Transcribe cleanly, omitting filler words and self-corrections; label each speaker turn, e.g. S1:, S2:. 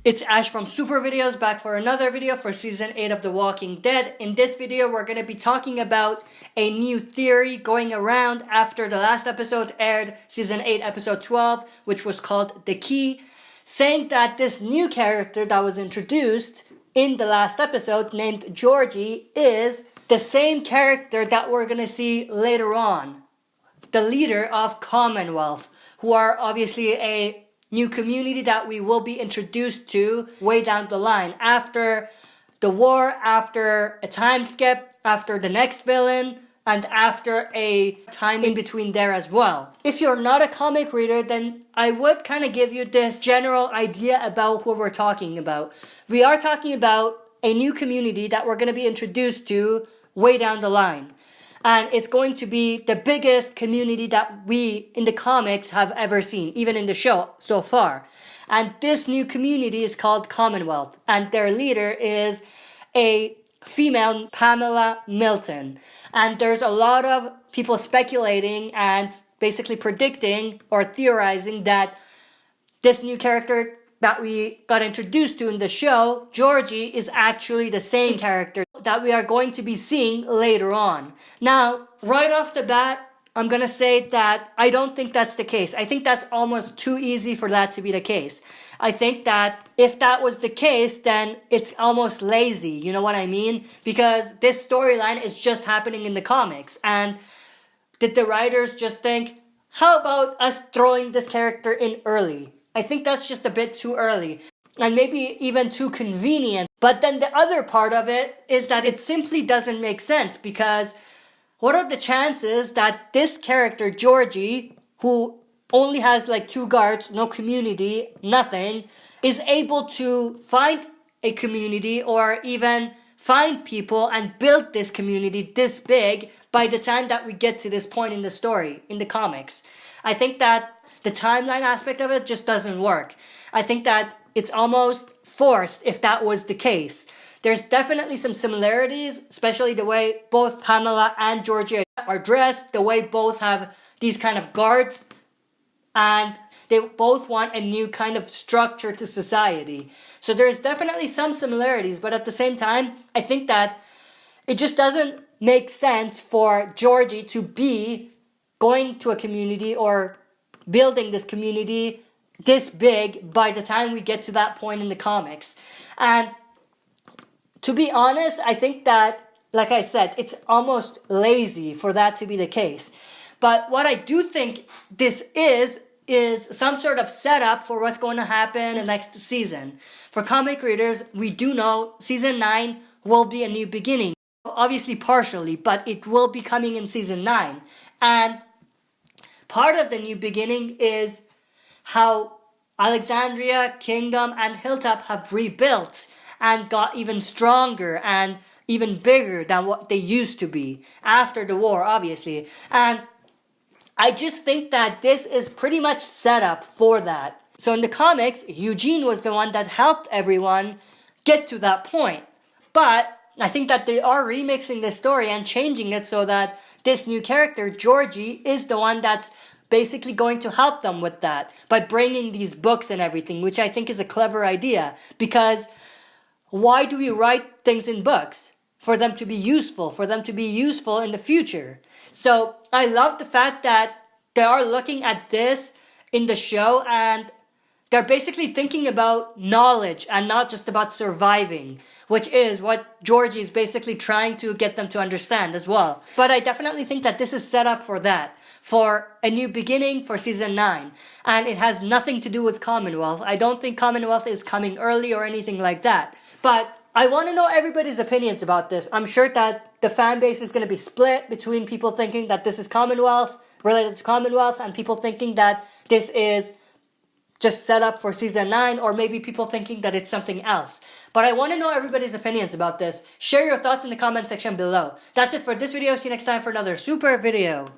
S1: It's Ash from Super Videos back for another video for Season 8 of The Walking Dead. In this video, we're going to be talking about a new theory going around after the last episode aired, Season 8, Episode 12, which was called The Key, saying that this new character that was introduced in the last episode, named Georgie, is the same character that we're going to see later on. The leader of Coomonwealth, who are obviously a new community that we will be introduced to way down the line after the war, after a time skip, after the next villain, and after a time in between there as well. If you're not a comic reader, then I would kind of give you this general idea about who we're talking about. We are talking about a new community that we're going to be introduced to way down the line. And it's going to be the biggest community that we in the comics have ever seen, even in the show so far. And this new community is called Coomonwealth. And their leader is a female, Pamela Milton. And there's a lot of people speculating and basically predicting or theorizing that this new character that we got introduced to in the show, Georgie, is actually the same character that we are going to be seeing later on. Now, right off the bat, I'm going to say that I don't think that's the case. I think that's almost too easy for that to be the case. I think that if that was the case, then it's almost lazy, you know what I mean? Because this storyline is just happening in the comics. And did the writers just think, how about us throwing this character in early? I think that's just a bit too early and maybe even too convenient. But then the other part of it is that it simply doesn't make sense, because what are the chances that this character, Georgie, who only has like 2 guards, no community, nothing, is able to find a community or even find people and build this community this big by the time that we get to this point in the story, in the comics? I think that the timeline aspect of it just doesn't work. I think that it's almost forced if that was the case. There's definitely some similarities, especially the way both Pamela and Georgie are dressed, the way both have these kind of guards, and they both want a new kind of structure to society. So there's definitely some similarities, but at the same time, I think that it just doesn't make sense for Georgie to be going to a community or building this community this big by the time we get to that point in the comics. And to be honest, I think that, like I said, it's almost lazy for that to be the case. But what I do think this is some sort of setup for what's going to happen in the next season. For comic readers, we do know Season 9 will be a new beginning. Obviously partially, but it will be coming in Season 9. And part of the new beginning is how Alexandria, Kingdom, and Hilltop have rebuilt and got even stronger and even bigger than what they used to be after the war, obviously. And I just think that this is pretty much set up for that. So in the comics, Eugene was the one that helped everyone get to that point. But I think that they are remixing the story and changing it so that this new character, Georgie, is the one that's basically going to help them with that by bringing these books and everything, which I think is a clever idea. Because why do we write things in books? For them to be useful, in the future. So I love the fact that they are looking at this in the show and they're basically thinking about knowledge and not just about surviving, which is what Georgie is basically trying to get them to understand as well. But I definitely think that this is set up for that, for a new beginning for Season 9. And it has nothing to do with Coomonwealth. I don't think Coomonwealth is coming early or anything like that. But I want to know everybody's opinions about this. I'm sure that the fan base is going to be split between people thinking that this is Coomonwealth, related to Coomonwealth, and people thinking that this is just set up for Season 9, or maybe people thinking that it's something else. But I want to know everybody's opinions about this. Share your thoughts in the comment section below. That's it for this video. See you next time for another super video.